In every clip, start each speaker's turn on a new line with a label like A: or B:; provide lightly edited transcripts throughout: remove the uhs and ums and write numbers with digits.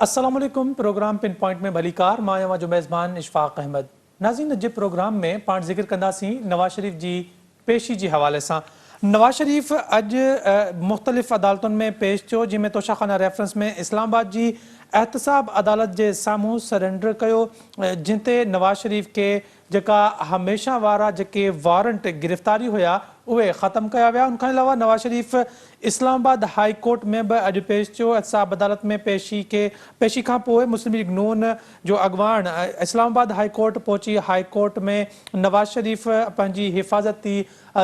A: अस्सलाम वालेकुम। Programme pin point में भलीकार मां जो मेज़बान इशफाक अहमद। नाज़रीन, अॼु प्रोग्राम में पाण ज़िक्र कंदासीं नवाज़ शरीफ़ जी पेशी जे हवाले सां। नवाज़ शरीफ़ अॼु मुख़्तलिफ़ अदालतुनि में पेश थियो, जंहिंमें तोशाखाना रेफरेंस में इस्लामाबाद जी एहतसाब अदालत जे साम्हूं सरेंडर कयो, जिन ते नवाज़ शरीफ़ के जेका हमेशा वारा जेके वारंट गिरफ़्तारी हुया उहे ख़त्म कया विया। उनखां अलावा नवाज़ शरीफ़ इस्लामाबाद हाई कोर्ट में बि अॼु पेश थियो। एहतसाब अदालत में पेशी खां पोइ मुस्लिम लीग नून जो अॻवान इस्लामाबाद हाई कोर्ट पहुची हाई कोर्ट में नवाज़ शरीफ़ पंहिंजी हिफ़ाज़ती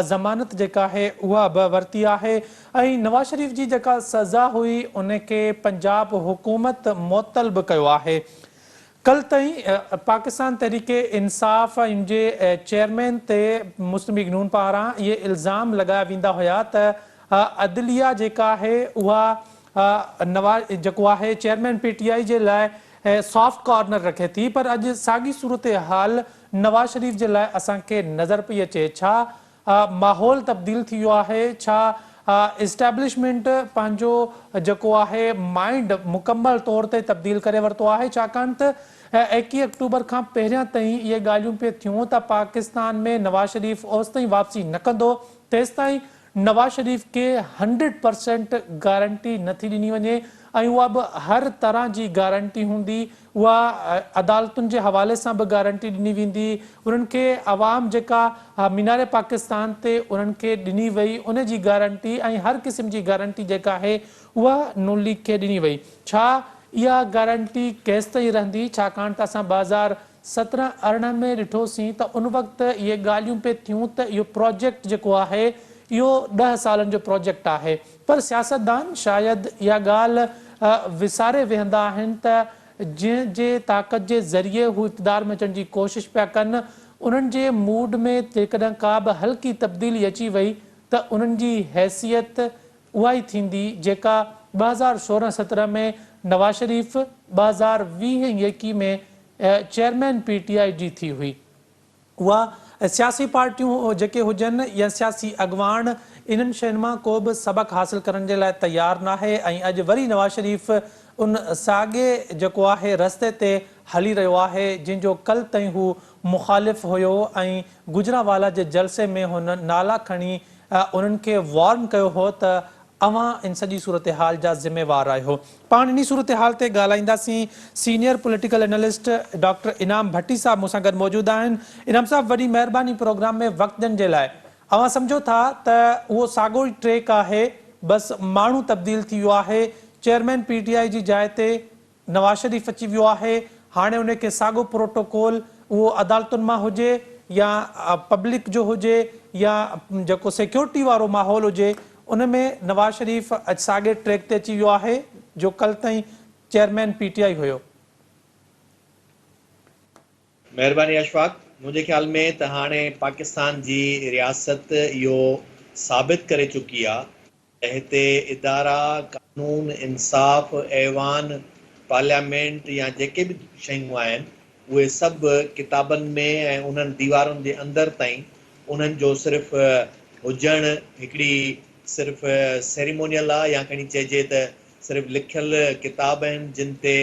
A: ज़मानत जेका आहे उहा बि वरिती आहे। ऐं नवाज़ शरीफ़ जी जेका सज़ा हुई उनखे पंजाब हुकूमत मुअत्तल बि कयो आहे। कल ताईं पाकिस्तान तहरीके इंसाफ़ जे चेयरमैन ते मुस्लिम लीग नून पारां इहे इल्ज़ाम लॻाया वेंदा हुया त अदलिया जेका आहे उहा नवाज़ जेको आहे चेयरमैन PTI जे लाइ सॉफ्ट कॉर्नर रखे थी, पर अॼु साॻी सूरत हाल नवाज़ शरीफ़ जे लाइ असांखे नज़र पई अचे। छा माहौल तब्दील थी वियो आहे? छा इस्टेब्लिशमेंट पंहिंजो जेको आहे माइंड मुकमल तौर ते तब्दील करे वरितो आहे? छाकाणि त 21 अक्टूबर खां पहिरियां ताईं इहे ॻाल्हियूं पिए थियूं त पाकिस्तान में नवाज़ शरीफ़ ओसि ताईं वापसी न कंदो तेसि ताईं नवाज़ शरीफ़ के 100% गारंटी नथी ॾिनी वञे, ऐं उहा बि हर तरह जी गारंटी हूंदी। उहा अदालतुनि जे हवाले सां बि गारंटी ॾिनी वेंदी। उन्हनि खे आवाम जेका मीनार पाकिस्तान ते उन्हनि खे ॾिनी वई उन जी गारंटी ऐं हर क़िस्म जी गारंटी जेका आहे उहा नून लीग खे ॾिनी वई। छा इहा गारंटी केसि ताईं रहंदी? छाकाणि त असां 2017-18 में ॾिठोसीं त उन वक़्तु इहे ॻाल्हियूं पिए थियूं त इहो प्रोजेक्ट जेको आहे इहो 10 सालनि जो प्रोजेक्ट आहे, पर सियासतदान शायदि इहा ॻाल्हि विसारे वेहंदा आहिनि त जंहिंजे ताक़त जे ज़रिए हू इक़्तिदार में अचण जी कोशिशि पिया कनि, उन्हनि जे मूड में जेकॾहिं का बि हल्की तब्दीली अची वई त उन्हनि जी हैसियत उहा ई थींदी जेका 2016-17 में नवाज़ शरीफ़ 2020-21 में चेयरमैन PTI जी थी हुई। उहा सियासी पार्टियूं जेके हुजनि या सियासी अॻवान इन्हनि शयुनि मां को बि सबक़ु हासिल करण जे लाइ तयारु न आहे, ऐं अॼु वरी नवाज़ शरीफ़ उन साॻे जेको आहे रस्ते ते हली रहियो आहे जंहिंजो कल ताईं हू मुख़ालिफ़ हुयो। ऐं गुजरांवाला जे जलसे में हुन नाला खणी उन्हनि खे वॉर्न कयो हो त अवां इन सॼी सूरत हाल जा ज़िम्मेवार आहियो। पाण इन सूरत हाल ते ॻाल्हाईंदासीं। सीनियर पॉलिटिकल एनालिस्ट डॉक्टर इनाम भट्टी साहब मूंसां गॾु मौजूदु आहिनि। इनाम साहब, वॾी महिरबानी प्रोग्राम में वक़्तु ॾियण जे लाइ। अवां सम्झो था त उहो साॻियो ई ट्रैक आहे, बसि माण्हू तब्दील थी वियो आहे। चेयरमैन PTI जी जाइ ते नवाज़ शरीफ़ अची वियो आहे। हाणे उनखे साॻियो प्रोटोकॉल उहो अदालतुनि मां हुजे या पब्लिक जो हुजे या जेको सिक्योरिटी वारो माहौल हुजे, उन में नवाज़ शरीफ़ अॼु साॻे ट्रैक ते अची वियो आहे जो कल ताईं चेयरमैन PTI हुयो।
B: महिरबानी अशफाक। मुंहिंजे ख़्याल में त हाणे पाकिस्तान जी रियासत इहो साबित करे चुकी आहे त हिते इदारा, कानून, इंसाफ़, ऐवान, पार्लियामेंट या जेके बि शयूं आहिनि उहे सभु किताबनि में ऐं उन्हनि दीवारुनि जे अंदरि ताईं उन्हनि जो सिर्फ़ु हुजणु हिकिड़ी सिर्फ़ु सेरेमोनियल आहे या खणी चइजे त सिर्फ़ु लिखियल किताब आहिनि जिन ते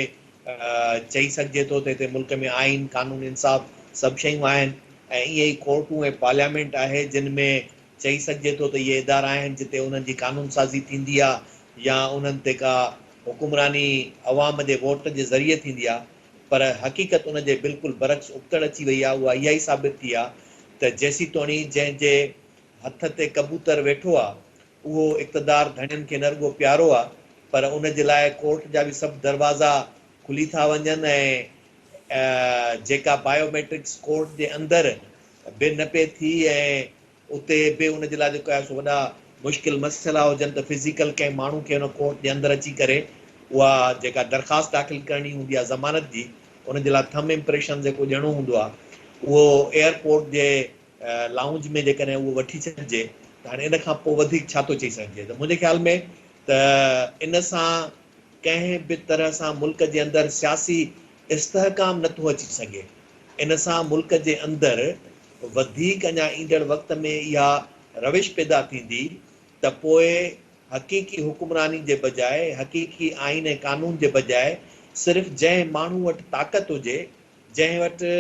B: चई सघिजे थो त हिते मुल्क में आइन, कानून, इंसाफ़ सभु शयूं आहिनि। ऐं ईअं ई कोर्टूं ऐं पार्लियामेंट आहे जिन में चई सघिजे थो त इहे इदारा आहिनि जिते उन्हनि जी कानून साज़ी थींदी आहे या उन्हनि ते का हुकुमरानी अवाम जे वोट जे ज़रिए थींदी आहे। पर हक़ीक़त उन जे बिल्कुलु बरक्स उबतड़ अची वई आहे। उहा इहा ई साबित थी आहे त जेसी तोणी जंहिंजे हथ ते कबूतर वेठो आहे उहो इक़्तिदार धणियुनि खे न रुॻो प्यारो आहे, पर उन जे लाइ कोर्ट जा बि सभु दरवाज़ा खुली था वञनि ऐं जेका बायोमेट्रिक्स कोर्ट जे अंदरि बि न पई थी ऐं उते बि उन जे लाइ जेको आहे सो वॾा मुश्किल मसइला हुजनि त फिज़िकल कंहिं माण्हू खे उन कोर्ट जे अंदरि अची करे उहा जेका दरख़्वास्त दाख़िल करणी हूंदी आहे ज़मानत जी, उन जे लाइ थम इम्प्रेशन जेको ॾियणो हूंदो आहे उहो एयरपोर्ट जे लाउंज में जेकॾहिं उहो वठी छॾिजे त हाणे इन खां पोइ वधीक छा थो चई सघिजे। त मुंहिंजे ख़्याल में त इन सां कंहिं बि तरह सां मुल्क जे अंदरि सियासी इस्तेहकाम नथो अची सघे। इन सां मुल्क जे अंदरि वधीक अञा ईंदड़ वक़्त में इहा रविश पैदा थींदी त पोइ हक़ीक़ी हुकुमरानी जे बजाए, हक़ीक़ी आइन ऐं कानून जे बजाए सिर्फ़ु जंहिं माण्हू वटि ताक़त हुजे, जंहिं वटि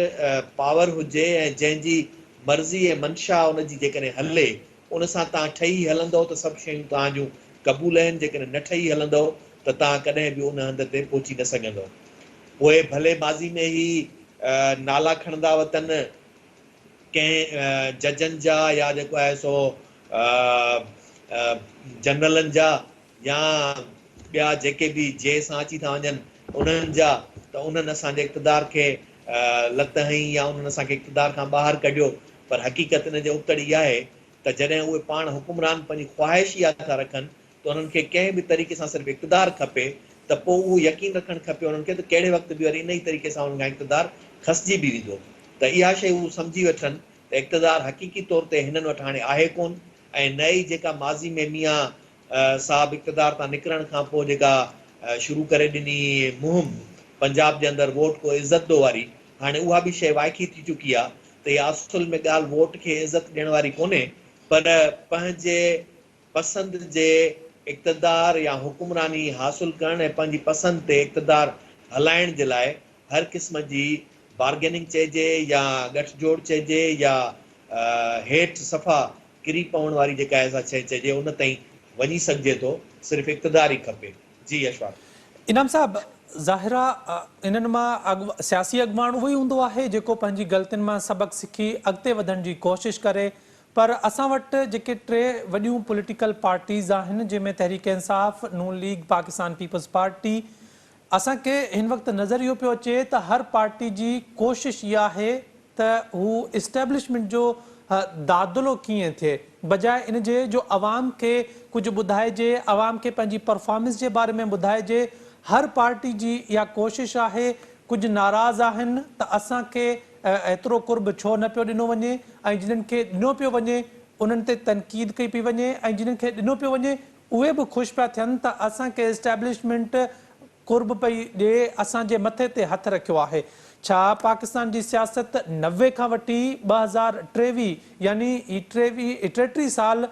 B: पावर हुजे ऐं जंहिंजी मर्ज़ी ऐं मंशा उनजी जेकॾहिं हले, उन सां तव्हां ठही हलंदव त सभु शयूं तव्हां जूं क़बूल आहिनि। जेकॾहिं न ठही हलंदव त तव्हां कॾहिं बि उन हंध ते पहुची न सघंदव। उहे भले माज़ी में ई नाला खणंदा वतन कंहिं जजनि जा या जेको आहे सो जनरलनि जा या ॿिया जेके बि जे सां अची था वञनि उन्हनि जा, त उन्हनि असांजे इक़्तिदार खे लत हईं या उन्हनि असांखे इक़्तिदार खां ॿाहिरि कढियो। पर हक़ीक़त इन जे उतड़ इहा आहे त जॾहिं उहे पाण हुकुमरान पंहिंजी ख़्वाहिश इहा था रखनि त उन्हनि खे कंहिं बि तरीक़े सां सिर्फ़ु इक़्तिदार खपे, त पोइ उहो यकीन रखणु खपे उन्हनि खे त कहिड़े वक़्तु बि वरी इन ई तरीक़े सां उन्हनि खां इक़्तिदार खसिजी बि वेंदो। त इहा शइ उहे सम्झी वठनि त इक़्तिदार हक़ीक़ी तौर ते हिननि वटि हाणे आहे कोन, ऐं नई जेका माज़ी में मियां साहब इक़्तिदार तां निकिरण खां पोइ जेका शुरू करे ॾिनी मुहिम पंजाब जे अंदरि वोट को इज़त दो वारी, हाणे उहा बि शइ वाइकी थी चुकी आहे त इहा असुल में ॻाल्हि वोट खे इज़त ॾियण वारी कोन्हे, पर पंहिंजे पसंदि जे इक़्तिदार या हुकुमरानी हासिलु करण ऐं पंहिंजी पसंदि ते इक़्तिदार हलाइण जे लाइ हर क़िस्म जी बार्गेनिंग चइजे या गठजोड़ चइजे या हेठि सफ़ा किरी पवण वारी जेका आहे सा शइ चइजे, उन ताईं वञी सघिजे थो। सिर्फ़ु इक़्तिदार ई खपे। जी अशफाक।
A: इनाम साहब, ज़ाहिरा इन्हनि मां सियासी अॻुवाण उहो ई हूंदो आहे जेको पंहिंजी ग़लतियुनि मां सबक़ु सिखी अॻिते वधण जी कोशिशि करे, पर असां वटि जेके टे वॾियूं पॉलिटिकल पार्टीज़ आहिनि जंहिंमें तहरीक इंसाफ़, नून लीग, पाकिस्तान पीपल्स पार्टी, असांखे हिन वक़्तु नज़र इहो पियो अचे त हर पार्टी जी कोशिशि इहा आहे त हू इस्टेब्लिशमेंट जो दादलो कीअं थिए, बजाए इन जे जो अवाम खे कुझु ॿुधाइजे, अवाम खे पंहिंजी परफॉर्मेंस जे बारे में ॿुधाइजे। हर पार्टी जी इहा कोशिशि आहे, कुझु नाराज़ आहिनि त असांखे एतिरो कुर्ब छो न पियो ॾिनो वञे, ऐं जिन्हनि खे ॾिनो पियो वञे उन्हनि ते तनक़ीद कई पई वञे, ऐं जिन्हनि खे ॾिनो पियो वञे उहे बि ख़ुशि पिया थियनि त असांखे इस्टेब्लिशमेंट कुर्ब पई ॾिए, असांजे मथे ते हथु रखियो आहे। छा पाकिस्तान जी सियासत 90 खां वठी 2023 यानी ही 33 साल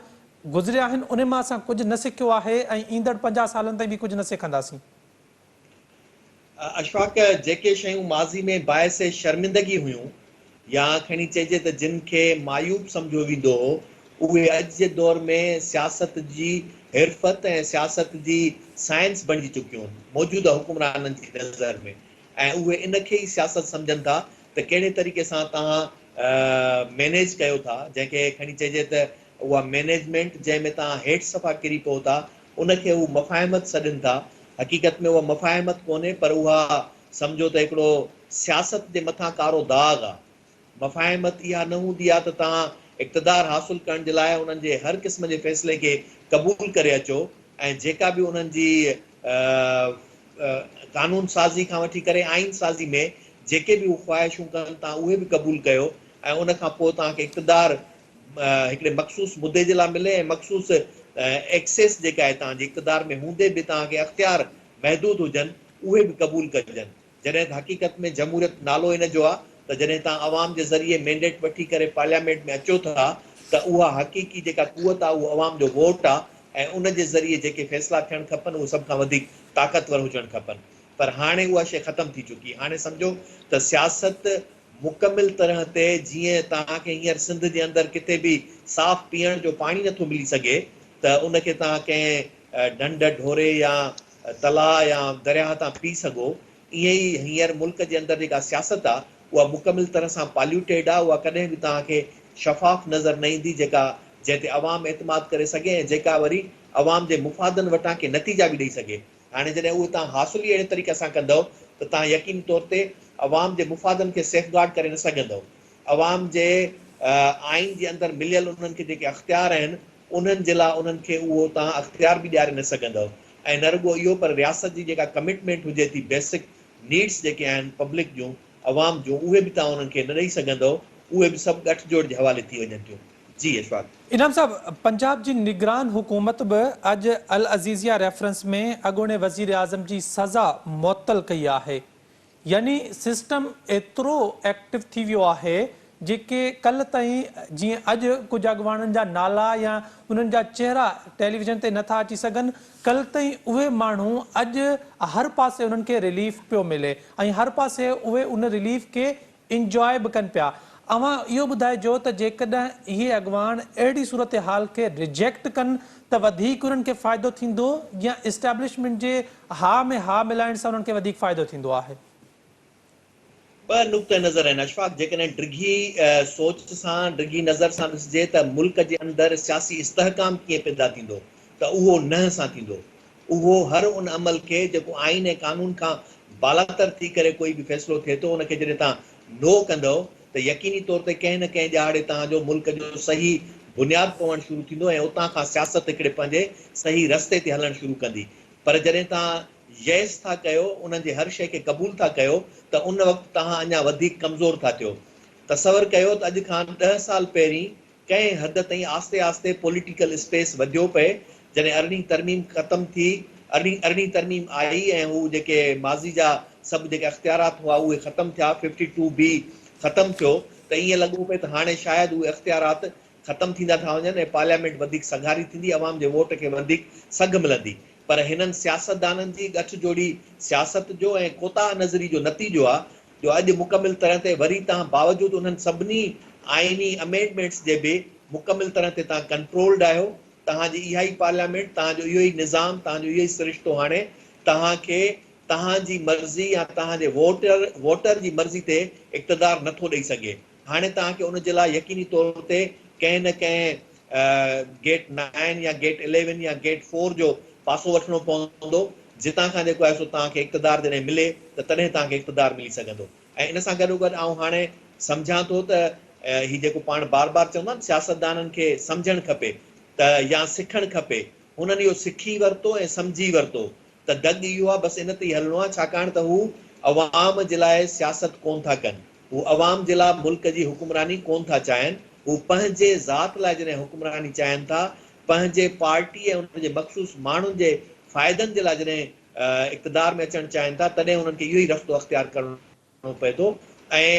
A: गुज़रिया आहिनि, उन मां असां कुझु न सिखियो आहे ऐं ईंदड़ 50 सालनि ताईं बि कुझु न सिखंदासीं?
B: अशफाक, जेके शयूं माज़ी में बाइसे शर्मिंदगी हुयूं या खणी चइजे त जिन खे मायूब सम्झो वेंदो हो, उहे अॼु जे दौर में सियासत जी हिरफत ऐं सियासत जी साइंस बणिजी चुकियूं आहिनि मौजूदा हुकुमराननि जी नज़र में, ऐं उहे इन खे ई सियासत सम्झनि था त कहिड़े तरीक़े सां तव्हां मैनेज कयो था, जंहिंखे खणी चइजे त उहा मैनेजमेंट जंहिंमें तव्हां हेठि सफ़ा किरी पओ था, उनखे उहे मफ़ाहिमत सॾनि था। हक़ीक़त में उहा मफ़ाहिमत कोन्हे, पर उहा सम्झो त हिकिड़ो सियासत जे मथां कारो दाग़ आहे। मफ़ाहिमत इहा न हूंदी आहे त तव्हां इक़्तिदार हासिलु करण जे लाइ उन्हनि जे हर क़िस्म जे फ़ैसिले खे क़बूल करे अचो, ऐं जेका बि उन्हनि जी कानून साज़ी खां वठी करे आइन साज़ी में जेके बि उहे ख़्वाहिशूं कनि तव्हां उहे बि क़बूल कयो, ऐं उन खां पोइ तव्हांखे इक़्तिदार हिकिड़े मख़सूस मुदे जे लाइ मिले, ऐं मख़सूस एक्सेस जेका आहे तव्हांजे इक़्तिदार में हूंदे बि तव्हांखे अख़्तियार महदूद हुजनि, उहे बि क़बूल कजनि। जॾहिं त हक़ीक़त में जमहूरियत नालो इन जो आहे त जॾहिं तव्हां अवाम जे ज़रिए मैंडेट वठी करे पार्लियामेंट में अचो था त उहा हक़ीक़ी जेका क़ुवत आहे उहा अवाम जो वोट आहे, ऐं उन जे ज़रिए जेके फ़ैसिला थियणु खपनि उहे सभ खां वधीक ताक़तवर हुजणु खपनि। पर हाणे उहा शइ ख़तमु थी चुकी। हाणे सम्झो त सियासत मुकमिल तरह ते जीअं तव्हांखे हींअर सिंध जे अंदरि किथे बि साफ़ पीअण जो पाणी नथो मिली सघे त उनखे तव्हां कंहिं ढंढ ढोरे या तलाउ या दरिया तां पी सघो, ईअं ई हींअर मुल्क जे अंदरि जेका सियासत आहे उहा मुकमिल तरह सां पॉल्यूटेड आहे, उहा कॾहिं बि तव्हांखे शफ़ाफ़ नज़र न ईंदी, जेका जंहिं ते अवाम एतमाद करे सघे ऐं जेका वरी अवाम जे मुफ़ादनि वटां के नतीजा बि ॾेई सघे। हाणे जॾहिं उहे तव्हां हासिल ई अहिड़े तरीक़े सां कंदव त तव्हां यकीनी तौर ते अवाम जे मुफ़ादनि खे सेफगार्ड करे न सघंदव। अवाम जे आइन जे अंदरि मिलियल उन्हनि खे जेके अख़्तियार आहिनि उन्हनि जे लाइ उन्हनि खे उहो तव्हां अख़्तियार बि ॾियारे न सघंदव। ऐं न रुॻो इहो, पर रियासत जी जेका कमिटमेंट हुजे थी, बेसिक नीड्स जेके आहिनि पब्लिक जूं, अवाम जूं, उहे बि तव्हां उन्हनि खे न ॾेई सघंदव। उहे बि सभु गठजोड़ जे हवाले थी वञनि थियूं। जी अशफाक।
A: इनाम साहब, पंजाब जी निगरान हुकूमत बि अॼु अल अज़ीज़िया रेफरेंस में अॻूणे वज़ीर आज़म जी सज़ा मुअत्तल कई आहे। यानी सिस्टम एतिरो एक्टिव थी वियो आहे जेके कल्ह ताईं जीअं अॼु कुझु अॻुवाणनि जा नाला या उन्हनि जा चेहरा टेलीविज़न ते नथा अची सघनि, कल्ह ताईं उहे माण्हू अॼु हर पासे उन्हनि खे रिलीफ पियो मिले ऐं हर पासे उहे उन रिलीफ खे इंजॉय बि कनि पिया। अवां इहो ॿुधाइजो त जेकॾहिं इहे अॻुवाण अहिड़ी सूरत हाल खे रिजेक्ट कनि त वधीक उन्हनि खे फ़ाइदो थींदो या इस्टेब्लिशमेंट जे हा में हा मिलाइण सां उन्हनि खे वधीक फ़ाइदो थींदो आहे?
B: ॿ नुक़्ते नज़र आहिनि अशफ़ाक़। जेकॾहिं डिघी सोच सां, डिघी नज़र सां ॾिसिजे त मुल्क जे अंदरि सियासी इस्तेहकाम कीअं पैदा थींदो, त उहो न सां थींदो। उहो हर उन अमल खे जेको आइन ऐं कानून खां बालातर थी करे कोई बि फ़ैसिलो थिए थो, उनखे जॾहिं तव्हां नो कंदव त यकीनी तौर ते कंहिं न कंहिं ॼाणे तव्हांजो मुल्क जो सही बुनियादु पवणु शुरू थींदो ऐं उतां खां सियासत हिकिड़े पंहिंजे सही रस्ते ते हलणु शुरू कंदी। पर जॾहिं तव्हां यस था कयो, उन्हनि जे हर शइ खे क़बूल था कयो, त उन वक़्तु तव्हां अञा वधीक कमज़ोर था थियो। तसवर कयो त अॼु खां 10 साल पहिरीं कंहिं हद ताईं आस्ते आस्ते पॉलिटिकल स्पेस वधियो पए, जॾहिं अरिड़हीं तरमीम ख़तमु थी, अरिड़हीं तरमीम आई ऐं हू जेके माज़ी जा सभु जेके अख़्तियारात हुआ उहे ख़तमु थिया, 52B ख़तमु थियो, त ईअं लॻो पिए त हाणे शायदि उहे अख़्तियारात ख़तमु थींदा था वञनि ऐं पार्लियामेंट वधीक सघारी थींदी, अवाम जे वोट खे वधीक सघ मिलंदी। पर हिननि सियासतदाननि जी गठजोड़ी सियासत जो ऐं कोताह नज़री जो नतीजो आहे जो अॼु मुकमिल तरह ते वरी तव्हां बावजूदि उन्हनि सभिनी आइनी अमेंडमेंट्स जे बि मुकमिल तरह ते तव्हां कंट्रोल्ड आहियो। तव्हांजी इहा ई पार्लियामेंट, तव्हांजो इहो ई निज़ाम, तव्हांजो इहो ई सिरिश्तो हाणे तव्हांखे तव्हांजी मर्ज़ी या तव्हांजे वोटर जी मर्ज़ी ते इक़्तिदार नथो ॾेई सघे। हाणे तव्हांखे उन जे लाइ यकीनी तौर ते कंहिं न कंहिं गेट 9 या गेट 11 या गेट 4 जो पासो वठिणो पवंदो, जितां खां जेको आहे सो तव्हांखे इक़्तिदार जॾहिं मिले त तॾहिं तव्हांखे इक़्तिदार मिली सघंदो। ऐं इन सां गॾोगॾु आउं हाणे सम्झां थो त हीउ जेको पाण बार बार चवंदा आहिनि सियासतदाननि खे सम्झणु खपे त या सिखणु खपे, हुननि इहो सिखी वरितो ऐं सम्झी वरितो त दग इहो आहे, बसि इन ते ई हलणो आहे, छाकाणि त हू अवाम जे लाइ सियासत कोन था कनि, हू अवाम जे लाइ मुल्क जी हुकुमरानी कोन था चाहिनि। हू पंहिंजे ज़ात लाइ जॾहिं हुकुमरानी चाहिनि था, पंहिंजे पार्टी ऐं उनजे मख़सूस माण्हुनि जे फ़ाइदनि जे लाइ जॾहिं इक़्तिदार में अचणु चाहिनि था, तॾहिं उन्हनि खे इहो ई रस्तो अख़्तियार करणो पए थो। ऐं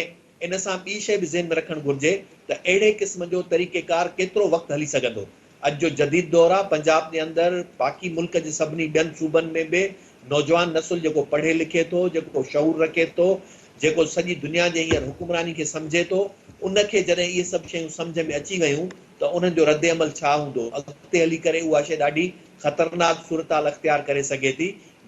B: इन सां ॿी शइ बि ज़हन में रखणु घुरिजे त अहिड़े क़िस्म जो तरीक़ेकार केतिरो वक़्तु हली सघंदो। अॼु जो जदीद दौर आहे, पंजाब जे अंदरि बाक़ी मुल्क जे सभिनी ॿियनि सूबनि में बि नौजवान नसुल जेको पढ़े लिखे थो, जेको शऊर रखे थो, जेको सॼी दुनिया जे हींअर हुकुमरानी खे सम्झे थो, उनखे जॾहिं इहे सभु शयूं सम्झ में अची वियूं त उन्हनि जो रद्द अमल छा हूंदो, अॻिते हली करे उहा शइ ॾाढी ख़तरनाक सूरताल अख़्तियार करे सघे थी।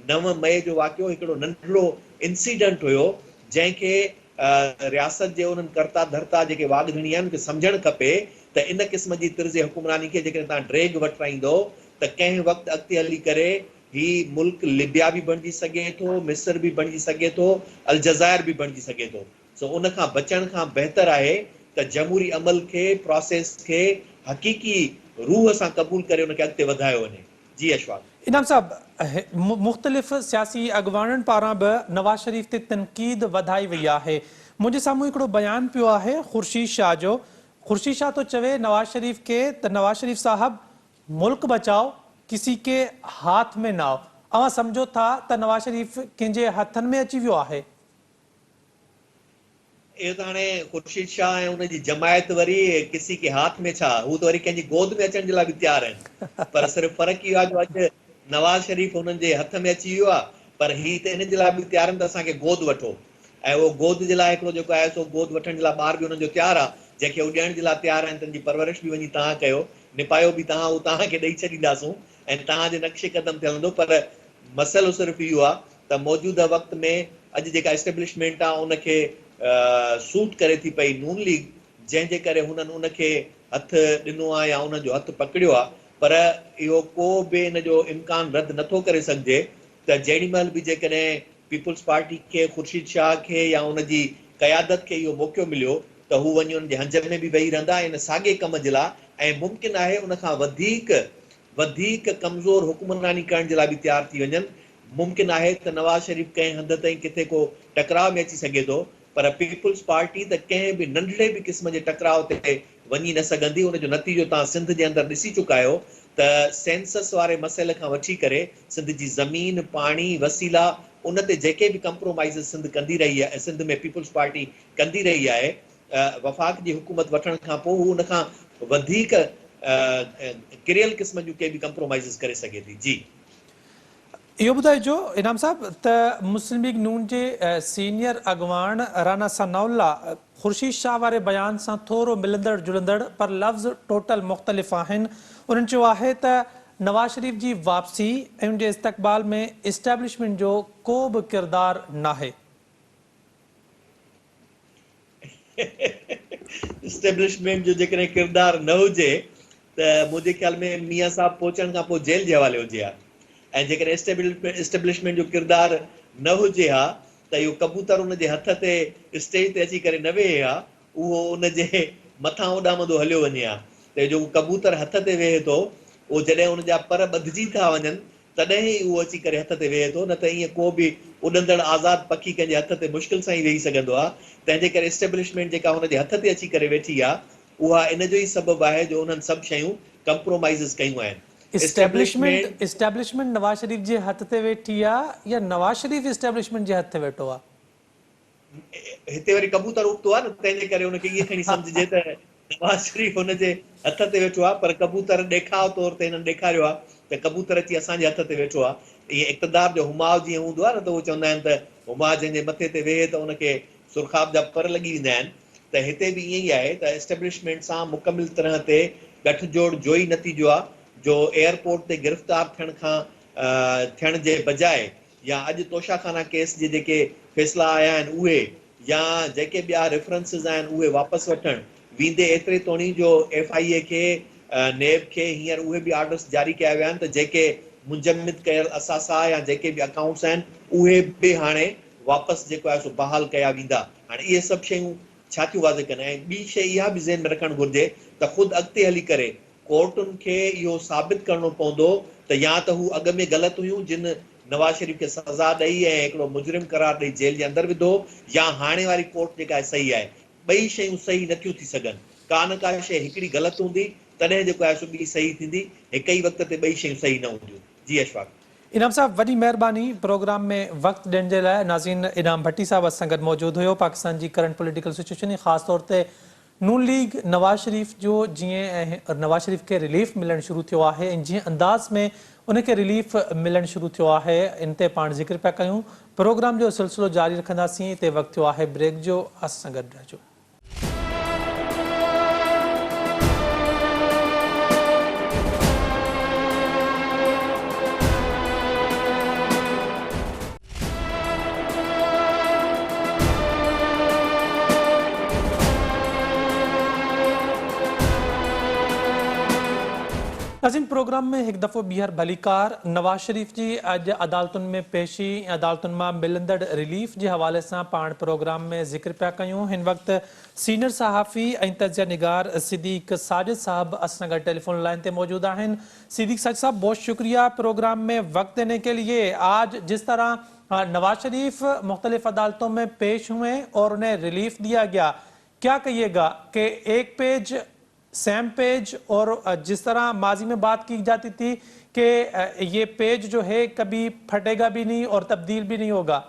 B: 9 मई जो वाक़ियो हिकिड़ो नंढिड़ो इंसिडेंट हुयो जंहिंखे रियासत जे उन्हनि कर्ता धर्ता जेके वाघधणी आहिनि उनखे सम्झणु खपे त इन क़िस्म जी तर्ज़ हुकुमरानी खे जेकॾहिं तव्हां ड्रैग वठाईंदो त कंहिं वक़्तु अॻिते हली करे ही मुल्क लिबिया बि बणिजी सघे थो, मिस्र बि बणिजी सघे थो, अलजज़ाइर बि बणिजी सघे थो। सो उन खां बचण खां बहितर आहे त जमहूरी अमल खे, प्रोसेस खे हक़ीक़ी रूह सां क़बूल करे उनखे अॻिते वधायो वञे। जी अशफाक।
A: इनाम साहब, मुख़्तलिफ़ सियासी अॻुवाणनि पारां बि नवाज़ शरीफ़ ते तनक़ीद वधाई वई आहे। मुंहिंजे साम्हूं हिकिड़ो बयानु पियो आहे ख़ुर्शीद शाह जो। ख़ुर्शीद शाह थो चवे नवाज़ शरीफ़ खे त नवाज़ शरीफ़ साहब मुल्क बचाओ, किसी के हाथ में ना हो। अवां सम्झो था त नवाज़ शरीफ़ कंहिंजे हथनि में अची वियो आहे?
B: इहो त हाणे ख़ुर्शीद शाह ऐं उनजी जमायत वरी किसी के हाथ में छा, हू त वरी कंहिंजी गोद में अचण जे लाइ बि तयारु आहिनि। पर सिर्फ़ु फ़र्क़ु इहो आहे जो अॼु नवाज़ शरीफ़ हुननि जे हथ में अची वियो आहे, पर ही त इन जे लाइ बि तयारु आहिनि त असांखे गोद वठो। ऐं उहो गोद जे लाइ हिकिड़ो जेको आहे सो गोद वठण जे लाइ ॿार बि हुननि जो तयारु आहे, जंहिंखे हू ॾियण जे लाइ तयारु आहिनि। तंहिंजी परवरिश बि वञी तव्हां कयो, निपायो बि तव्हां, उहो तव्हांखे ॾेई छॾींदासूं ऐं तव्हांजे नक्शे क़दम ते हलंदो। पर मसइलो सिर्फ़ु इहो आहे त मौजूदा वक़्त में अॼु जेका एस्टेब्लिशमेंट आहे उनखे सूट करे थी पई नून लीग, जंहिंजे करे हुननि उनखे हथु ॾिनो आहे या उनजो हथु पकड़ियो आहे। पर इहो को बि इन जो इम्कान रद्द नथो करे सघिजे त जेॾी महिल बि जेकॾहिं पीपुल्स पार्टी खे, ख़ुर्शीद शाह खे या उनजी क़यादत खे इहो मौक़ो मिलियो त हू वञी उनजे हंज में बि वेही रहंदा इन साॻे कम जे लाइ, ऐं मुमकिन आहे उनखां वधीक कमज़ोर हुकुमरानी करण जे लाइ बि तयारु थी वञनि। मुमकिन आहे त नवाज़ शरीफ़ कंहिं हद ताईं किथे को टकराव में अची सघे थो, पर पीपुल्स पार्टी त कंहिं बि नंढड़े बि क़िस्म जे टकराव ते वञी न सघंदी। उनजो नतीजो तव्हां सिंध जे अंदरि ॾिसी चुका आहियो त सेंसस वारे मसइले खां वठी करे सिंध जी ज़मीन, पाणी, वसीला, उन ते जेके बि कंप्रोमाइज़ सिंध कंदी रही आहे, सिंध में पीपुल्स पार्टी कंदी रही आहे, वफ़ाक़ जी हुकूमत वठण खां पोइ हू उन खां वधीक किरियल क़िस्म जूं के बि कंप्रोमाइज़िस करे सघे थी। जी
A: इहो ॿुधाइजो इनाम साहब त मुस्लिम लीग नून जे सीनियर अॻवान राना सनाउल्ला ख़ुर्शीद शाह वारे बयान सां थोरो मिलंदड़ जुलंदड़ पर लफ़्ज़ टोटल मुख़्तलिफ़ आहिनि। उन्हनि चयो आहे त नवाज़ शरीफ़ जी वापसी ऐं उन जे इस्तक़बाल में इस्टेब्लिशमेंट जो को बि किरदारु नाहे।
B: इस्टेब्लिशमेंट जो जेकॾहिं किरदारु न हुजे त मुंहिंजे ख़्याल में मियां साहब पहुचण खां पोइ जेल जे हवाले हुजे हा। ऐं जेकॾहिं इस्टेब्लिशमेंट जो किरदारु न हुजे हा त इहो कबूतर उन जे हथ ते स्टेज ते अची करे न वेहे हा, उहो उन जे मथां उॾामंदो हलियो वञे हा। त जो कबूतर हथ ते वेहे थो उहो जॾहिं उन जा पर ॿधिजी था वञनि तॾहिं ई उहो अची करे हथ ते वेहे थो, न त ईअं को बि उॾंदड़ आज़ाद पखी कंहिंजे हथ ते मुश्किल सां ई वेही सघंदो आहे। तंहिंजे करे इस्टेब्लिशमेंट जेका हुनजे हथ ते अची करे वेठी आहे उहा इन जो ई सबबु आहे जो उन्हनि सभु शयूं कंप्रोमाइज़िस कयूं आहिनि।
A: इस्टेब्लिशमेंट नवाज़ शरीफ़ जे हथ ते वेठी आहे या नवाज़ शरीफ़ इस्टेब्लिशमेंट जे हथ ते वेठो आहे?
B: हिते वरी कबूतर उगतो आहे न, तंहिंजे करे हुनखे ईअं खणी सम्झिजे त नवाज़ शरीफ़ हुनजे हथ ते वेठो आहे, पर कबूतर ॾेखाव तौर ते हिननि ॾेखारियो आहे त कबूतर अची असांजे हथ ते वेठो आहे। ईअं इक़्तिदार जो हुमाव जीअं हूंदो आहे न, त उहो चवंदा आहिनि त हुमाव जंहिंजे मथे ते वेहे त उनखे सुरखाब जा पर लॻी वेंदा आहिनि। त हिते बि ईअं ई आहे त इस्टेब्लिशमेंट सां मुकमिल तरह ते गठजोड़ जो ई नतीजो आहे जो एयरपोर्ट ते गिरफ़्तार थियण जे बजाए या अॼु तोशाखाना केस जे जेके फ़ैसिला आया आहिनि उहे या जेके ॿिया रेफरेंसिस आहिनि उहे वापसि वठणु वेंदे एतिरे तोणी जो FIA खे नेब खे हींअर उहे बि ऑर्डर्स जारी कया विया आहिनि त जेके मुंजमिद कयल असासा या जेके बि अकाउंट्स आहिनि उहे बि हाणे वापसि जेको आहे सो बहाल कया वेंदा। हाणे इहे सभु शयूं छा थियूं वाज़े कनि। ऐं ॿी शइ इहा बि ज़हन में रखणु घुरिजे त ख़ुदि अॻिते हली करे कोर्टुनि खे इहो साबित करणो पवंदो त या त हू अॻ में ग़लति हुयूं जिन नवाज़ शरीफ़ खे सज़ा ॾेई ऐं हिकिड़ो मुजरिम करार ॾेई जेल जे अंदरि विधो, या हाणे वारी कोर्ट जेका आहे सही आहे। ॿई शयूं सही नथियूं थी सघनि। का न का शइ हिकिड़ी ग़लति हूंदी तॾहिं जेको आहे सो ॿी सही थींदी, हिक ई वक़्त ते ॿई शयूं सही न हूंदियूं। जी अशफाक।
A: इनाम साहब वॾी महिरबानी प्रोग्राम में वक़्तु ॾियण जे लाइ। नाज़रीन, इनाम भट्टी साहब असां गॾु मौजूदु हुयो। पाकिस्तान जी करंट पॉलिटिकल सिचुएशन ख़ासि तौर ते नून लीग नवाज़ शरीफ़ जो जीअं नवाज़ शरीफ़ खे रिलीफ मिलणु शुरू थियो आहे ऐं जीअं अंदाज़ में उनखे रिलीफ मिलणु शुरू थियो आहे इन ते पाण ज़िक्र पिया कयूं। प्रोग्राम जो सिलसिलो जारी रखंदासीं। हिते वक़्तु थियो आहे ब्रेक जो। असां गॾु रहिजो। नाज़रीन, प्रोग्राम में हिकु दफ़ो ॿीहर भलीकार। नवाज़ शरीफ़ जी अॼु अदालतुनि में पेशी, अदालतुनि मां मिलंदड़ रिलीफ जे हवाले सां पाण प्रोग्राम में ज़िक्र पिया कयूं। हिन वक़्तु सीनियर सहाफ़ी ऐं तजिया निगार सिद्दीक़ साजिद साहब असां गॾु टेलीफोन लाइन ते मौजूद आहिनि। सिद्दीक़ साजिद साहब, बहुत शुक्रिया प्रोग्राम में वक्त देने के लिए। आज जिस तरह नवाज शरीफ मुख्तलिफ अदालतों में पेश हुए और उन्हें रिलीफ दिया गया, क्या कहिएगा कि एक पेज सैम पेज और जिस तरह माजी में बात की जाती थी कि ये पेज जो है कभी फटेगा भी नहीं और तब्दील भी नहीं होगा?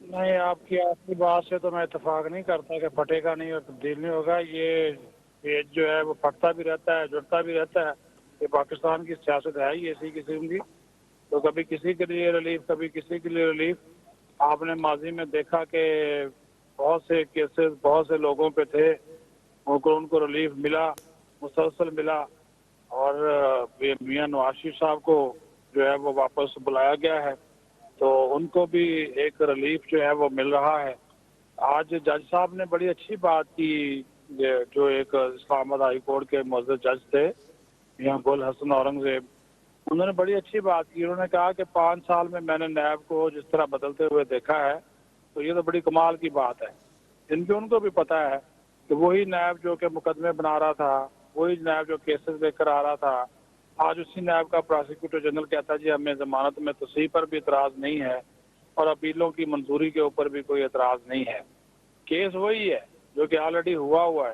C: नहीं, आपकी बात से तो मैं इत्तेफाक नहीं करता कि फटेगा नहीं और तब्दील नहीं होगा। ये पेज जो है वो फटता भी रहता है, जुड़ता भी रहता है। ये पाकिस्तान की सियासत है ही ऐसी किस्म की। तो कभी किसी के लिए रिलीफ, कभी किसी के लिए रिलीफ। आपने माजी में देखा कि बहुत से केसेस बहुत से लोगों पे थे, उनको रिलीफ मिला, मुसलसल मिला। और मियां नवाज शरीफ साहब को जो है वो वापस बुलाया गया है, तो उनको भी एक रिलीफ जो है वो मिल रहा है। आज जज साहब ने बड़ी अच्छी बात की, जो एक इस्लामाबाद हाई कोर्ट के मुअज़्ज़ज़ जज थे मियां गुल हसन औरंगजेब, उन्होंने बड़ी अच्छी बात की। उन्होंने कहा कि 5 साल में मैंने नैब को जिस तरह बदलते हुए देखा है, तो ये तो बड़ी कमाल की बात है। इनके उनको भी पता है कि वही नैब जो कि मुकदमे बना रहा था, वही नैब जो केसेस लेकर आ रहा था, आज उसी नैब का प्रोसिक्यूटर जनरल कहता है जी हमें जमानत में तस्हीह पर भी एतराज़ नहीं है और अपीलों की मंजूरी के ऊपर भी कोई एतराज़ नहीं है। केस वही है जो कि ऑलरेडी हुआ है।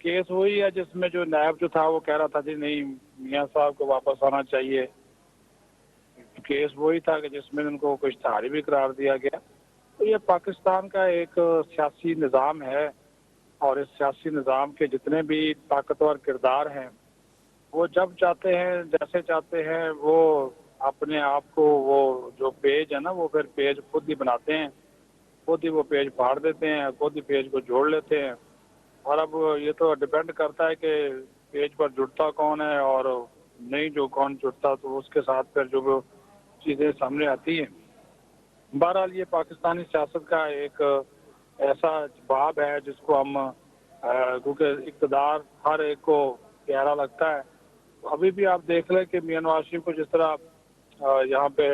C: केस वही है जिसमें जो नैब जो था वो कह रहा था जी नहीं, मियां साहब को वापस आना चाहिए। केस वही था कि जिसमें उनको कुछ इश्तिहारी भी करार दिया गया। तो ये पाकिस्तान का एक सियासी निज़ाम है और इस सियासी निज़ाम के जितने भी ताकतवर किरदार हैं वो जब चाहते हैं जैसे चाहते हैं वो अपने आप को वो जो पेज है ना वो फिर पेज खुद ही बनाते हैं, खुद ही वो पेज फाड़ देते हैं, खुद ही पेज को जोड़ लेते हैं। और अब ये तो डिपेंड करता है कि पेज पर जुड़ता कौन है और नहीं जो कौन जुड़ता तो उसके साथ फिर जो वो चीज़ें सामने आती हैं। बहरहाल ये पाकिस्तानी सियासत का एक ऐसा जवाब है जिसको हम क्योंकि इक़्तिदार हर एक को प्यारा लगता है। तो अभी भी आप देख लें कि मियां नवाज शरीफ को जिस तरह यहाँ पे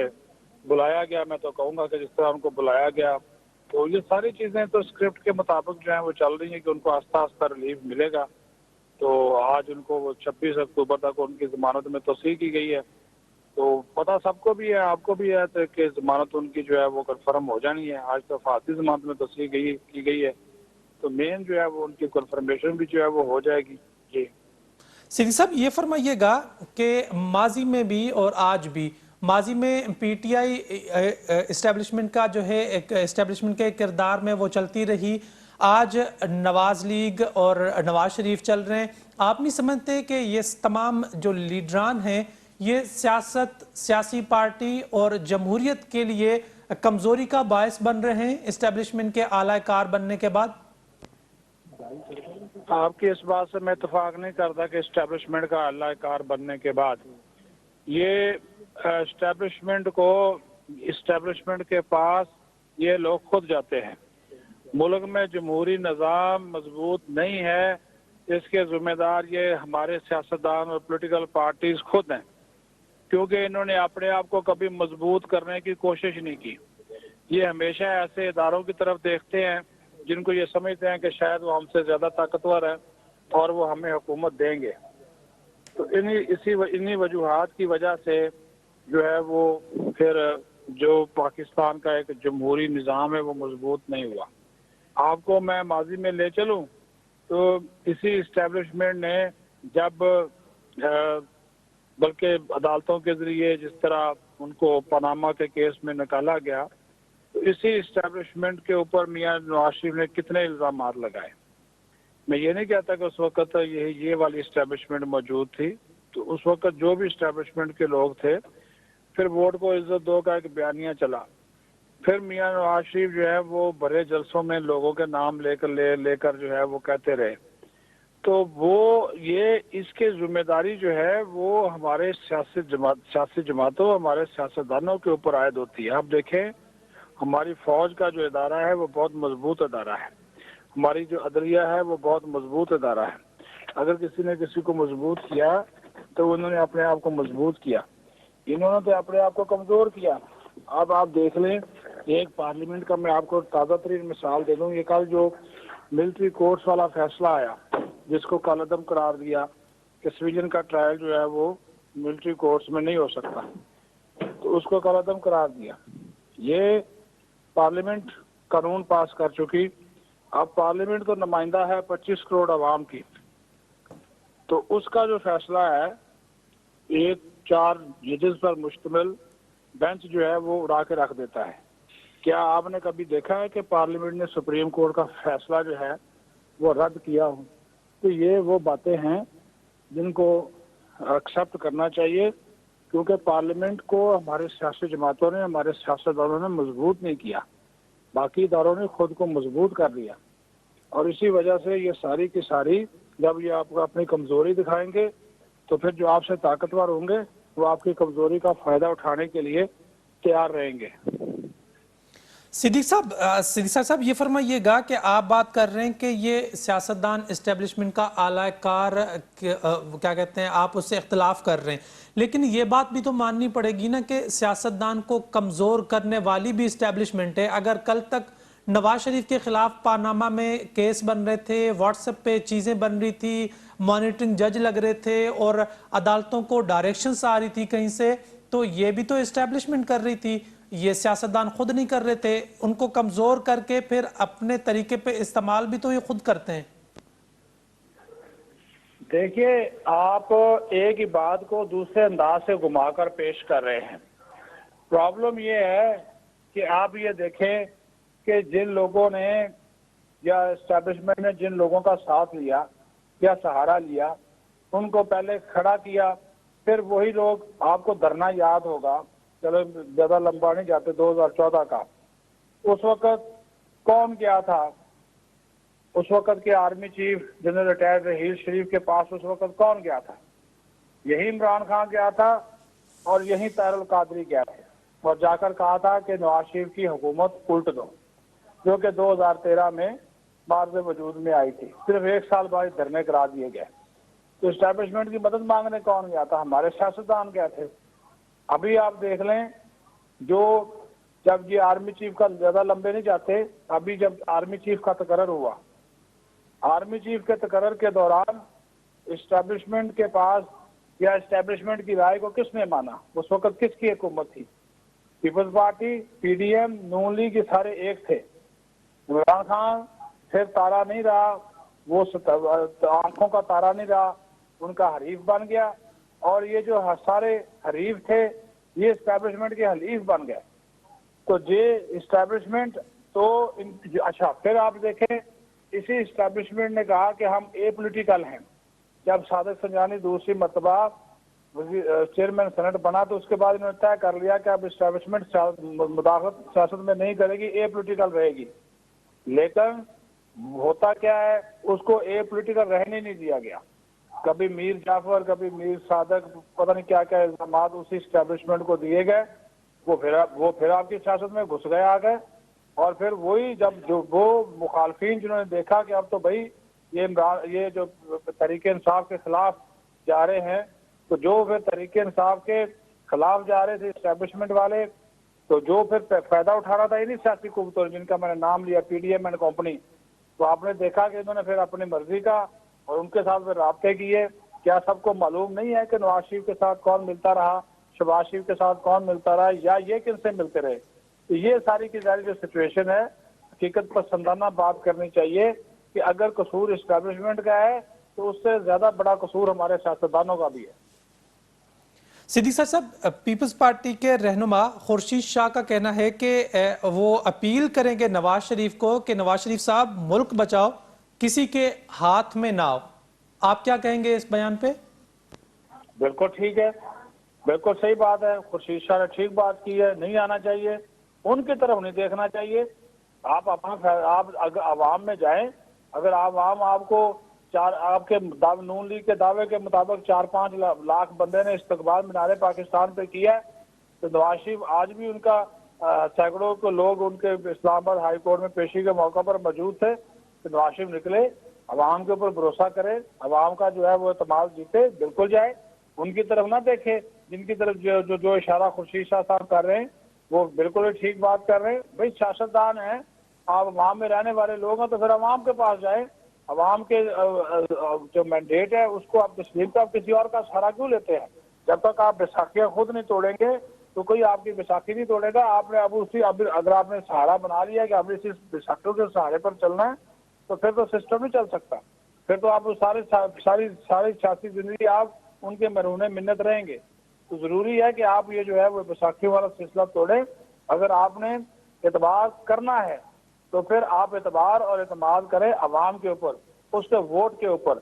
C: बुलाया गया, मैं तो कहूँगा कि जिस तरह उनको बुलाया गया, तो ये सारी चीज़ें तो स्क्रिप्ट के मुताबिक जो है वो चल रही हैं कि उनको आस्ता आस्ता रिलीफ मिलेगा। तो आज उनको वो 26 अक्टूबर तक उनकी ज़मानत में तौसीक़ की गई है। तो पता सबको भी है, आपको भी है तो कि ज़मानत उनकी जो है वो कन्फर्म हो जानी है। आज तो फांसी ज़मानत में तौसीक़ की गई है, तो मेन जो है वो उनकी कन्फर्मेशन भी जो है वो हो जाएगी। जी
A: सिद्दीकी साहब, ये फरमाइएगा कि माजी में भी और आज भी, माजी में पीटीआई इस्टेब्लिशमेंट का जो है एक इस्टेब्लिशमेंट के किरदार में वो चलती रही, आज नवाज लीग और नवाज शरीफ चल रहे हैं। आप नहीं समझते कि ये तमाम जो लीडरान हैं ये सियासत, सियासी पार्टी और जमहूरियत के लिए कमजोरी का बायस बन रहे हैं इस्टेब्लिशमेंट के आला कार बनने के बाद?
C: आपकी इस बात से मैं इतफाक नहीं करता कि इस्टेब्लिशमेंट का अल्लाह कार बनने के बाद ये इस्टेब्लिशमेंट के पास ये लोग खुद जाते हैं। मुल्क में जमहूरी निज़ाम मजबूत नहीं है, इसके जिम्मेदार ये हमारे सियासतदान और पॉलिटिकल पार्टीज खुद हैं, क्योंकि इन्होंने अपने आप को कभी मजबूत करने की कोशिश नहीं की। ये हमेशा ऐसे इदारों की तरफ देखते हैं जिनको ये समझते हैं कि शायद वो हमसे ज़्यादा ताकतवर है और वो हमें हुकूमत देंगे। तो इन्हीं वजूहात की वजह से जो है वो फिर जो पाकिस्तान का एक जमहूरी निज़ाम है वो मजबूत नहीं हुआ। आपको मैं माजी में ले चलूं तो इसी इस्टेब्लिशमेंट ने जब बल्कि अदालतों के ज़रिए जिस तरह उनको पनामा के केस में निकाला गया, तो इसी इस्टेब्लिशमेंट के ऊपर मियां नवाज शरीफ ने कितने इल्ज़ाम लगाए। मैं ये नहीं कहता कि उस वक्त ये वाली इस्टेब्लिशमेंट मौजूद थी, तो उस वक्त जो भी इस्टेब्लिशमेंट के लोग थे, फिर वोट को इज्जत दो का एक बयानिया चला। फिर मियां नवाज शरीफ जो है वो बड़े जलसों में लोगों के नाम लेकर जो है वो कहते रहे। तो वो ये इसके जिम्मेदारी जो है वो हमारे सियासी जमातों, हमारे सियासतदानों के ऊपर आयद होती है। आप देखें, हमारी फौज का जो इदारा है वो बहुत मजबूत इदारा है, हमारी जो अदलिया है वो बहुत मजबूत इदारा है। अगर किसी ने किसी को मजबूत किया तो उन्होंने अपने आप को मजबूत किया, इन्होंने तो अपने आप को कमजोर किया। अब आप देख लें, एक पार्लियामेंट का मैं आपको ताज़ा तरीन मिसाल दे दूं। ये कल जो मिलिट्री कोर्ट्स वाला फैसला आया जिसको कालअदम करार दिया कि सिविलियन का ट्रायल जो है वो मिलिट्री कोर्ट्स में नहीं हो सकता, तो उसको कालअदम करार दिया। ये पार्लियामेंट कानून पास कर चुकी। अब पार्लियामेंट तो नुमाइंदा है 25 करोड़ आवाम की, तो उसका जो फैसला है एक 4 जजेस पर मुश्तमिल बेंच जो है वो उड़ा के रख देता है। क्या आपने कभी देखा है कि पार्लियामेंट ने सुप्रीम कोर्ट का फैसला जो है वो रद्द किया हो? तो ये वो बातें हैं जिनको एक्सेप्ट करना चाहिए, क्योंकि पार्लियामेंट को हमारे सियासी जमातों ने, हमारे सियासतदानों ने मजबूत नहीं किया, बाकी इदारों ने खुद को मजबूत कर लिया। और इसी वजह से ये सारी की सारी जब ये आपको अपनी कमजोरी दिखाएंगे तो फिर जो आपसे ताकतवर होंगे वो आपकी कमजोरी का फायदा उठाने के लिए तैयार रहेंगे।
A: सिद्दीकी साहब, ये फरमाइएगा कि आप बात कर रहे हैं कि ये सियासतदान इस्टेब्लिशमेंट का आला कार क्या कहते हैं, आप उससे इख्तलाफ कर रहे हैं, लेकिन ये बात भी तो माननी पड़ेगी ना कि सियासतदान को कमज़ोर करने वाली भी इस्टेब्लिशमेंट है। अगर कल तक नवाज शरीफ के खिलाफ पानामा में केस बन रहे थे, व्हाट्सएप पे चीज़ें बन रही थी, मॉनिटरिंग जज लग रहे थे और अदालतों को डायरेक्शंस आ रही थी कहीं से, तो ये भी तो इस्टेब्लिशमेंट कर रही थी, ये सियासतदान खुद नहीं कर रहे थे। उनको कमजोर करके फिर अपने तरीके पे इस्तेमाल भी तो ये खुद करते हैं।
C: देखिए, आप एक ही बात को दूसरे अंदाज से घुमाकर पेश कर रहे हैं। प्रॉब्लम ये है कि आप ये देखें कि जिन लोगों ने या एस्टेब्लिशमेंट ने जिन लोगों का साथ लिया या सहारा लिया, उनको पहले खड़ा किया, फिर वही लोग, आपको धरना याद होगा, चलो ज्यादा लंबा नहीं जाते, 2014 का, उस वक्त कौन गया था? उस वक्त के army chief general retired Raheel Sharif के पास उस वक्त कौन गया था? यही इमरान खान गया था और यही तारुल कादरी गया था और जाकर कहा था कि नवाज शरीफ की हुकूमत उल्ट दो, जो कि 2013 में मार्ज वजूद में आई थी। सिर्फ 1 साल बाद धरने करा दिए गए। तो एस्टैब्लिशमेंट की मदद मांगने कौन गया था? हमारे सियासतदान गए थे। अभी आप देख लें, जो जब ये आर्मी चीफ का, ज्यादा लंबे नहीं जाते, अभी जब आर्मी चीफ का तकर्रर हुआ, आर्मी चीफ के तकर्रर के दौरान एस्टैब्लिशमेंट के पास या एस्टैब्लिशमेंट की राय को किसने माना? उस वक्त किसकी हुकूमत थी? पीपल्स पार्टी, पीडीएम, नून लीग, ये सारे एक थे। इमरान खान फिर तारा नहीं रहा, वो आंखों का तारा नहीं रहा, उनका हरीफ बन गया और ये जो सारे हरीफ थे ये एस्टैब्लिशमेंट के हलीफ बन गए। तो ये एस्टैब्लिशमेंट तो अच्छा, फिर आप देखें, इसी एस्टैब्लिशमेंट ने कहा कि हम ए पोलिटिकल हैं। जब सादिक संजानी दूसरी मरतबा चेयरमैन सेनेट बना तो उसके बाद इन्होंने तय कर लिया कि अब एस्टैब्लिशमेंट मुदाखलत सियासत में नहीं करेगी, ए पोलिटिकल रहेगी। लेकिन होता क्या है, उसको ए पोलिटिकल रहने नहीं दिया गया। कभी मीर जाफर, कभी मीर सादक, पता नहीं क्या क्या इल्जाम उसी एस्टैब्लिशमेंट को दिए गए। वो फिर आपकी सियासत में घुस गए, आ गए। और फिर वही जब जो वो मुखालफिन जिन्होंने देखा कि अब तो भाई ये जो तहरीक इंसाफ के खिलाफ जा रहे हैं, तो जो फिर तहरीक इंसाफ के खिलाफ जा रहे थे एस्टैब्लिशमेंट वाले, तो जो फिर फायदा उठा रहा था इन्हीं सियासी कुव्वतों, जिनका मैंने नाम लिया, पीडीएम एंड कंपनी, तो आपने देखा कि इन्होंने फिर अपनी मर्जी का और उनके साथ फिर राब्ते किए। क्या सबको मालूम नहीं है कि नवाज शरीफ के साथ कौन मिलता रहा, शहबाज शरीफ के साथ कौन मिलता रहा, या ये किनसे मिलते रहे? तो ये सारी की सारी जो सिचुएशन है, हकीकत पसंदाना बात करनी चाहिए कि अगर कसूर एस्टैब्लिशमेंट का है तो उससे ज्यादा बड़ा कसूर हमारे सियासतदानों का भी है।
A: सिद्दीक साहब, पीपल्स पार्टी के रहनुमा खुर्शीद शाह का कहना है कि वो अपील करेंगे नवाज शरीफ को कि नवाज शरीफ साहब मुल्क बचाओ, किसी के हाथ में ना आओ। आप क्या कहेंगे इस बयान पे?
C: बिल्कुल ठीक है, बिल्कुल सही बात है। खुर्शीद शाह ने ठीक बात की है, नहीं आना चाहिए, उनकी तरफ नहीं देखना चाहिए। आप अगर आवाम में जाएं, अगर आवाम आपको आपके नून लीग के दावे के मुताबिक 4-5 लाख बंदे ने इस्तकबाल मीनार पाकिस्तान पे किया है, तो नवाज शरीफ आज भी उनका सैकड़ों को लोग उनके इस्लामाबाद हाई कोर्ट में पेशी के मौका पर मौजूद थे। तो नवाज शरीफ निकले, अवाम के ऊपर भरोसा करे, अवाम का जो है वो एतमाद जीते, बिल्कुल जाए, उनकी तरफ ना देखे। जिनकी तरफ जो इशारा खुर्शीद शाह साहब कर रहे हैं वो बिल्कुल ठीक बात कर रहे हैं। भाई सियासतदान है, आप अवाम में रहने वाले लोग हैं, तो फिर अवाम के पास जाए। अवाम के जो मैंडेट है उसको आप तस्लीम कर, आप किसी और का सहारा क्यों लेते हैं? जब तक आप बैसाखियां खुद नहीं तोड़ेंगे तो कोई आपकी बैसाखी नहीं तोड़ेगा। आपने अगर आपने सहारा बना लिया कि आपने इसी बैसाखियों के सहारे पर चलना है, तो फिर तो सिस्टम नहीं चल सकता। फिर तो आप सारी सियासी जिंदगी आप उनके मरहूने मिन्नत रहेंगे। तो जरूरी है कि आप ये जो है वो बैसाखी वाला सिलसिला तोड़े। अगर आपने एतबार करना है तो फिर आप एतबार और एतमाद करें अवाम के ऊपर, उसके वोट के ऊपर।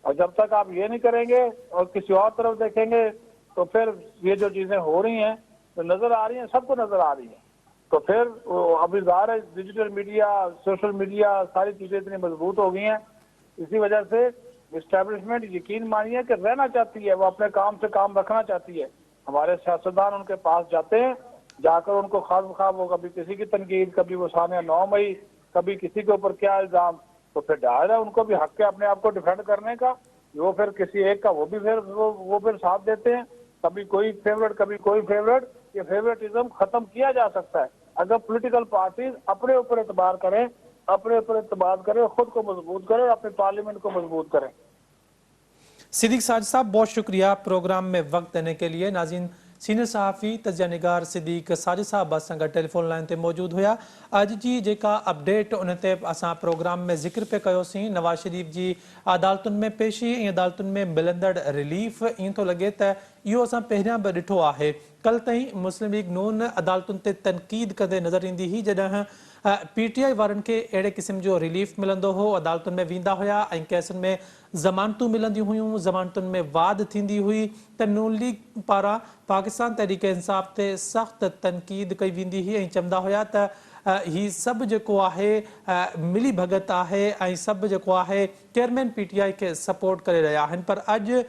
C: और जब तक आप ये नहीं करेंगे और किसी और तरफ देखेंगे तो फिर ये जो चीजें हो रही हैं, तो नजर आ रही हैं, सबको नजर आ रही हैं। तो फिर अभी ज़ाहिर है डिजिटल मीडिया, सोशल मीडिया, सारी चीजें इतनी मजबूत हो गई हैं, इसी वजह से एस्टैब्लिशमेंट यकीन मानिए कि रहना चाहती है, वो अपने काम से काम रखना चाहती है। हमारे सियासतदान उनके पास जाते हैं, जाकर उनको खास बखाब हो, कभी किसी की तनकीद, कभी वो सानिया 9 मई, कभी किसी के ऊपर क्या इल्जाम, तो फिर डाल है उनको भी हक है अपने आप को डिफेंड करने का। वो फिर किसी एक का वो फिर साथ देते हैं, कभी कोई फेवरेट, कभी कोई फेवरेट। ये फेवरेटिज्म खत्म किया जा सकता है अगर पॉलिटिकल पार्टीज अपने ऊपर एतबार करें, अपने ऊपर एतबार करें, खुद को मजबूत करें और अपने पार्लियामेंट को मजबूत करें।
A: सिद्दीक साजिद साहब, बहुत शुक्रिया प्रोग्राम में वक्त देने के लिए। नाज़रीन, सीनियर सहाफ़ी तजिया निगार सिद्दीक साजिद साहब असां गॾु टेलीफोन लाइन ते मौजूद हुआ। अॼु जी जेका अपडेट उन ते असां प्रोग्राम में ज़िक्र पे कयोसीं, नवाज शरीफ जी अदालतुनि में पेशी ऐं अदालतुनि में मिलंदड़ रिलीफ। ईअं थो लॻे त इहो असां पहिरियां बि ॾिठो आहे कल ताईं मुस्लिम लीग नून अदालतुनि ते तनक़ीद कंदे नज़र ईंदी हुई जॾहिं PTI वारनि खे अहिड़े क़िस्म जो रिलीफ मिलंदो हो, अदालतुनि में वेंदा हुआ ऐं केसनि में ज़मानतूं मिलंदियूं हुयूं, ज़मानतुनि में वाद थींदी हुई त नून लीग पारां पाकिस्तान तहरीक इंसाफ़ ते सख़्त तनक़ीद कई वेंदी हुई ऐं चवंदा हुआ त ही सभु जेको आहे मिली भगत आहे ऐं सभु जेको आहे चेयरमैन PTI खे सपोर्ट करे रहिया आहिनि। पर अॼु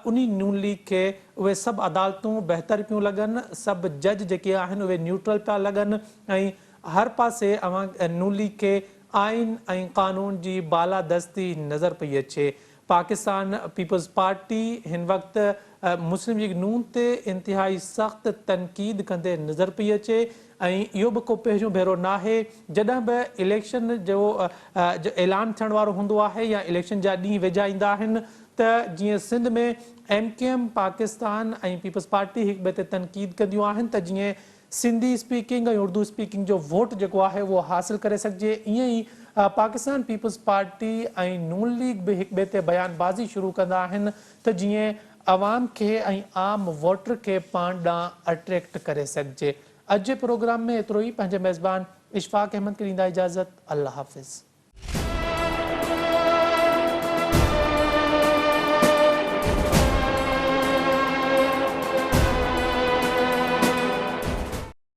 A: उन्ही नून लीग खे उहे सभु अदालतूं बहितर पियूं लॻनि, सभु जज जेके आहिनि उहे न्यूट्रल पिया लॻनि ऐं हर पासे नून लीग खे आइन ऐं कानून जी बालादस्ती नज़र पई अचे। पाकिस्तान पीपल्स पार्टी हिन वक़्तु मुस्लिम लीग नून ते इंतिहाई सख़्त तनक़ीद कंदे नज़र पई अचे ऐं इहो बि को पहिरियों भेरो नाहे जॾहिं बि इलेक्शन जो ऐलान थियण वारो हूंदो आहे या इलेक्शन जा ॾींहं वेझा ईंदा आहिनि त जीअं सिंध में MKM पाकिस्तान ऐं पीपल्स पार्टी हिक ॿिए ते तनक़ीद कंदियूं आहिनि त जीअं सिंधी स्पीकिंग ऐं उर्दू स्पीकिंग जो वोट जेको आहे उहो हासिल करे सघिजे, ईअं ई पाकिस्तान पीपल्स पार्टी ऐं नून लीग बि हिक ॿिए ते बयानबाज़ी शुरू कंदा आहिनि त जीअं अवाम खे ऐं आम वोटर खे पाण ॾांहुं अट्रैक्ट करे सघिजे। अॼु जे प्रोग्राम में एतिरो ई। पंहिंजे मेज़बान इशफाक अहमद खे ॾींदा इजाज़त। अल्लाह हाफ़िज़।